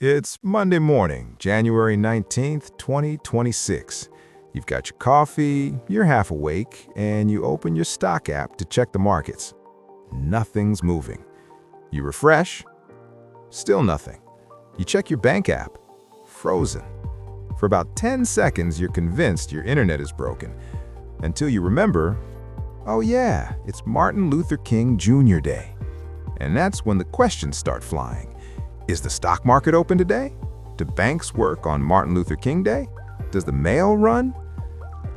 It's Monday morning, January 19th, 2026. You've got your coffee, you're half awake, and you open your stock app to check the markets. Nothing's moving. You refresh, still nothing. You check your bank app, frozen. For about 10 seconds, you're convinced your internet is broken, until you remember, oh yeah, it's Martin Luther King Jr. Day. And that's when the questions start flying. Is the stock market open today? Do banks work on Martin Luther King Day? Does the mail run?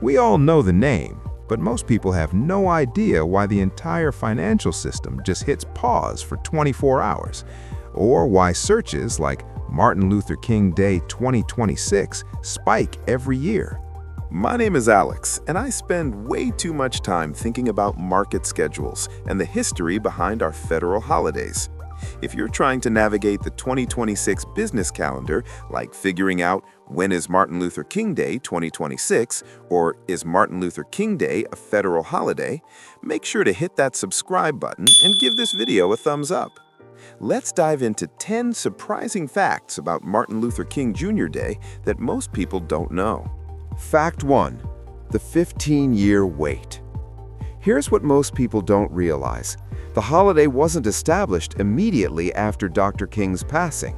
We all know the name, but most people have no idea why the entire financial system just hits pause for 24 hours, or why searches like Martin Luther King Day 2026 spike every year. My name is Alex, and I spend way too much time thinking about market schedules and the history behind our federal holidays. If you're trying to navigate the 2026 business calendar, like figuring out when is Martin Luther King Day 2026 or is Martin Luther King Day a federal holiday, make sure to hit that subscribe button and give this video a thumbs up. Let's dive into 10 surprising facts about Martin Luther King Jr. Day that most people don't know. Fact 1. The 15-year wait. Here's what most people don't realize. The holiday wasn't established immediately after Dr. King's passing.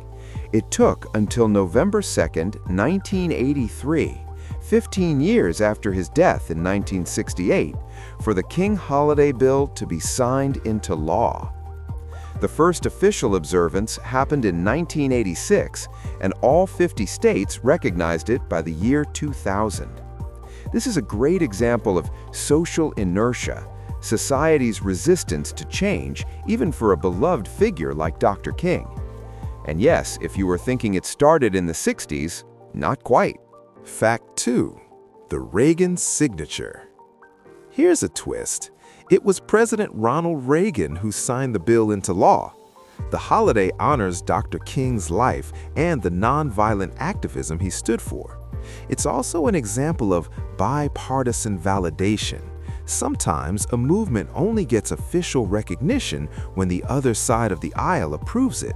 It took until November 2, 1983, 15 years after his death in 1968, for the King Holiday Bill to be signed into law. The first official observance happened in 1986, and all 50 states recognized it by the year 2000. This is a great example of social inertia, society's resistance to change, even for a beloved figure like Dr. King. And yes, if you were thinking it started in the 60s, not quite. Fact 2. The Reagan signature. Here's a twist. It was President Ronald Reagan who signed the bill into law. The holiday honors Dr. King's life and the nonviolent activism he stood for. It's also an example of bipartisan validation. Sometimes a movement only gets official recognition when the other side of the aisle approves it.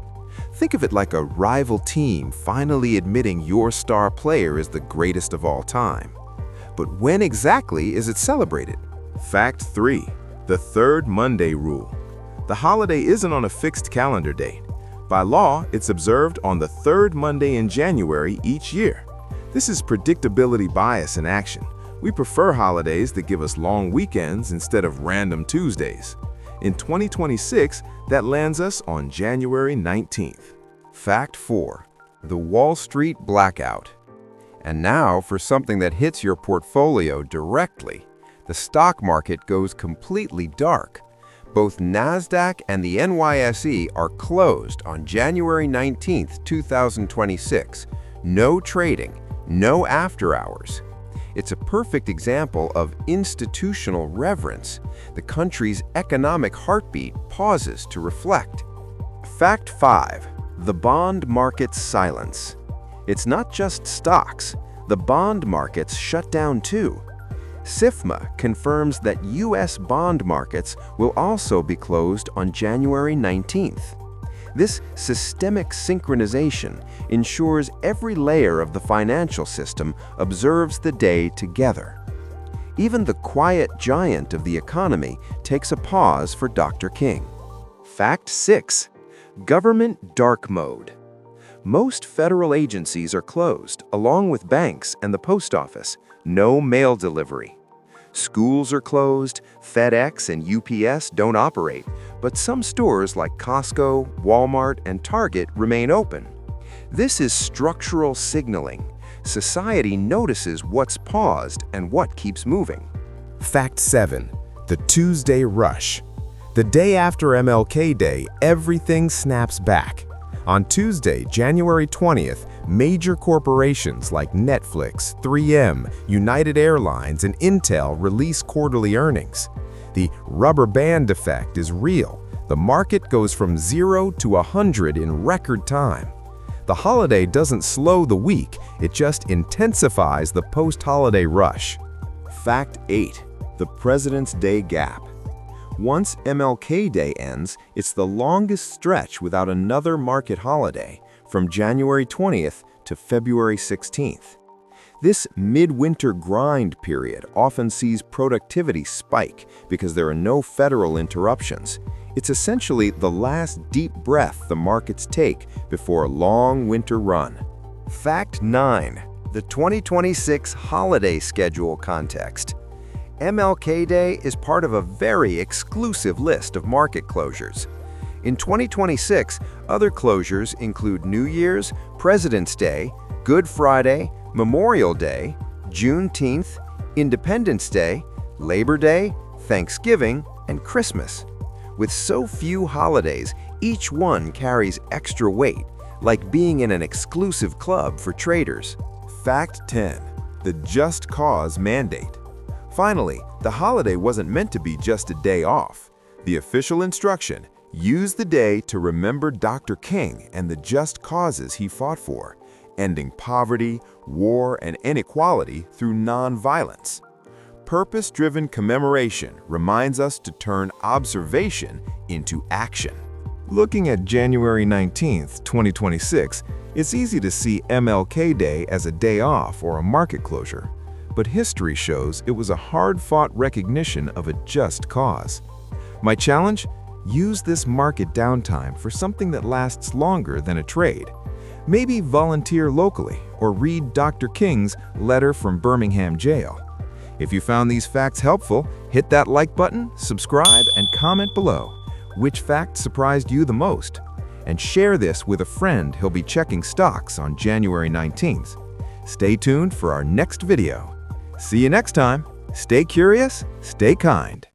Think of it like a rival team finally admitting your star player is the greatest of all time. But when exactly is it celebrated? Fact 3. The third Monday rule. The holiday isn't on a fixed calendar date. By law, it's observed on the third Monday in January each year. This is predictability bias in action. We prefer holidays that give us long weekends instead of random Tuesdays. In 2026, that lands us on January 19th. Fact 4. The Wall Street blackout. And now for something that hits your portfolio directly. The stock market goes completely dark. Both NASDAQ and the NYSE are closed on January 19, 2026. No trading, no after hours. It's a perfect example of institutional reverence. The country's economic heartbeat pauses to reflect. Fact 5. The bond market's silence. It's not just stocks. The bond markets shut down too. SIFMA confirms that U.S. bond markets will also be closed on January 19th. This systemic synchronization ensures every layer of the financial system observes the day together. Even the quiet giant of the economy takes a pause for Dr. King. Fact 6. Government dark mode. Most federal agencies are closed, along with banks and the post office. No mail delivery. Schools are closed, FedEx and UPS don't operate, but some stores like Costco, Walmart, and Target remain open. This is structural signaling. Society notices what's paused and what keeps moving. Fact 7. The Tuesday rush. The day after MLK Day, everything snaps back. On Tuesday, January 20th, major corporations like Netflix, 3M, United Airlines, and Intel release quarterly earnings. The rubber band effect is real. The market goes from 0 to 100 in record time. The holiday doesn't slow the week, it just intensifies the post-holiday rush. Fact 8. The President's Day gap. Once MLK Day ends, it's the longest stretch without another market holiday, from January 20th to February 16th. This midwinter grind period often sees productivity spike because there are no federal interruptions. It's essentially the last deep breath the markets take before a long winter run. Fact 9. The 2026 holiday schedule context. MLK Day is part of a very exclusive list of market closures. In 2026, other closures include New Year's, President's Day, Good Friday, Memorial Day, Juneteenth, Independence Day, Labor Day, Thanksgiving, and Christmas. With so few holidays, each one carries extra weight, like being in an exclusive club for traders. Fact 10. The Just Cause Mandate. Finally, the holiday wasn't meant to be just a day off. The official instruction: use the day to remember Dr. King and the just causes he fought for, ending poverty, war, and inequality through nonviolence. Purpose-driven commemoration reminds us to turn observation into action. Looking at January 19th, 2026, it's easy to see MLK Day as a day off or a market closure, but history shows it was a hard-fought recognition of a just cause. My challenge? Use this market downtime for something that lasts longer than a trade. Maybe volunteer locally or read Dr. King's Letter from Birmingham Jail. If you found these facts helpful, hit that like button, subscribe, and comment below. Which fact surprised you the most? And share this with a friend who'll be checking stocks on January 19th. Stay tuned for our next video. See you next time. Stay curious, stay kind.